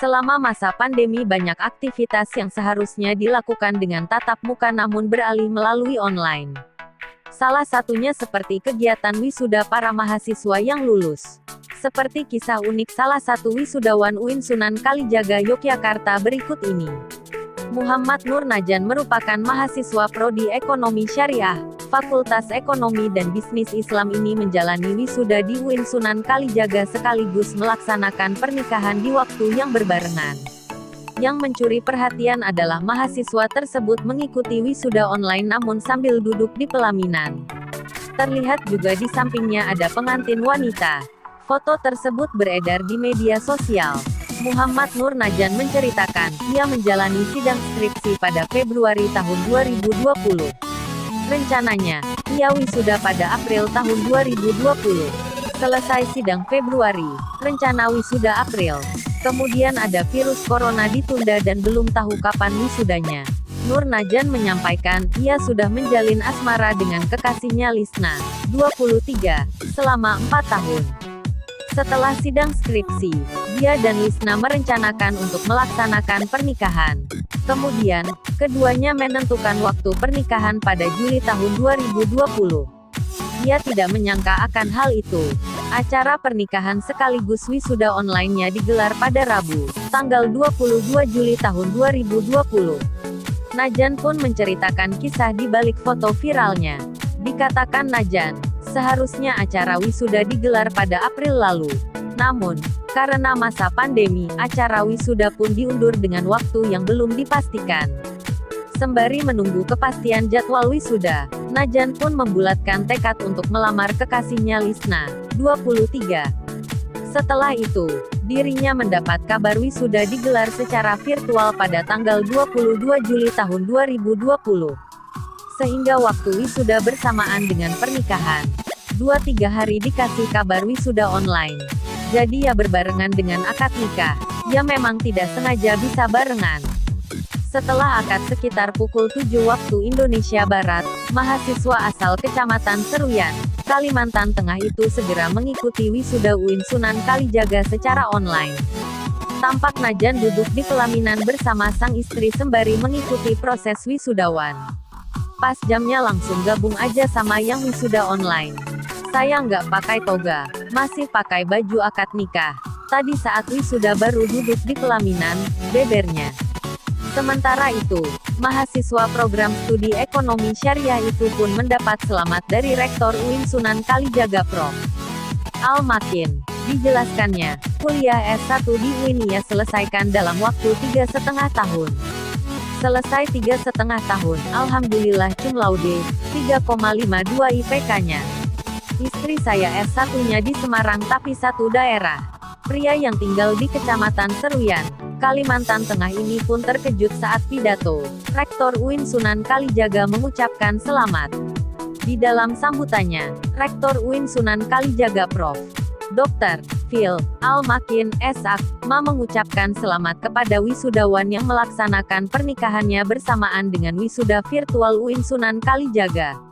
Selama masa pandemi banyak aktivitas yang seharusnya dilakukan dengan tatap muka namun beralih melalui online. Salah satunya seperti kegiatan wisuda para mahasiswa yang lulus. Seperti kisah unik salah satu wisudawan UIN Sunan Kalijaga Yogyakarta berikut ini. Muhammad Nur Najan merupakan mahasiswa Prodi Ekonomi Syariah, Fakultas Ekonomi dan Bisnis Islam ini menjalani wisuda di UIN Sunan Kalijaga sekaligus melaksanakan pernikahan di waktu yang berbarengan. Yang mencuri perhatian adalah mahasiswa tersebut mengikuti wisuda online namun sambil duduk di pelaminan. Terlihat juga di sampingnya ada pengantin wanita. Foto tersebut beredar di media sosial. Muhammad Nur Najan menceritakan, ia menjalani sidang skripsi pada Februari tahun 2020. Rencananya, ia wisuda pada April tahun 2020. Selesai sidang Februari, rencana wisuda April. Kemudian ada virus corona ditunda dan belum tahu kapan wisudanya. Nur Najan menyampaikan, ia sudah menjalin asmara dengan kekasihnya Lisna, 23, selama 4 tahun. Setelah sidang skripsi, dia dan Lisna merencanakan untuk melaksanakan pernikahan. Kemudian, keduanya menentukan waktu pernikahan pada Juli tahun 2020. Ia tidak menyangka akan hal itu. Acara pernikahan sekaligus wisuda online-nya digelar pada Rabu, tanggal 22 Juli tahun 2020. Najan pun menceritakan kisah di balik foto viralnya. Dikatakan Najan, seharusnya acara wisuda digelar pada April lalu. Namun, karena masa pandemi, acara wisuda pun diundur dengan waktu yang belum dipastikan. Sembari menunggu kepastian jadwal wisuda, Najan pun membulatkan tekad untuk melamar kekasihnya Lisna, 23. Setelah itu, dirinya mendapat kabar wisuda digelar secara virtual pada tanggal 22 Juli tahun 2020. Sehingga waktu wisuda bersamaan dengan pernikahan. 2-3 hari dikasih kabar wisuda online. Jadi ya berbarengan dengan akad nikah. Ya memang tidak sengaja bisa barengan. Setelah akad sekitar pukul 7 waktu Indonesia Barat, mahasiswa asal Kecamatan Seruyan, Kalimantan Tengah itu segera mengikuti wisuda UIN Sunan Kalijaga secara online. Tampak Najan duduk di pelaminan bersama sang istri sembari mengikuti proses wisudawan. Pas jamnya langsung gabung aja sama yang wisuda online. Saya nggak pakai toga, masih pakai baju akad nikah. Tadi saat wisuda baru duduk di pelaminan, bebernya. Sementara itu, mahasiswa program studi ekonomi syariah itu pun mendapat selamat dari Rektor UIN Sunan Kalijaga Prof. Al-Makin. Dijelaskannya, kuliah S1 di UIN ia selesaikan dalam waktu 3,5 tahun. Selesai 3,5 tahun, alhamdulillah cum laude, 3,52 IPK-nya. Istri saya S1-nya di Semarang tapi satu daerah. Pria yang tinggal di Kecamatan Seruyan, Kalimantan Tengah ini pun terkejut saat pidato. Rektor UIN Sunan Kalijaga mengucapkan selamat. Di dalam sambutannya, Rektor UIN Sunan Kalijaga Prof. Dr. Phil. Al-Makin, S.Ak.Ma mengucapkan selamat kepada wisudawan yang melaksanakan pernikahannya bersamaan dengan wisuda virtual UIN Sunan Kalijaga.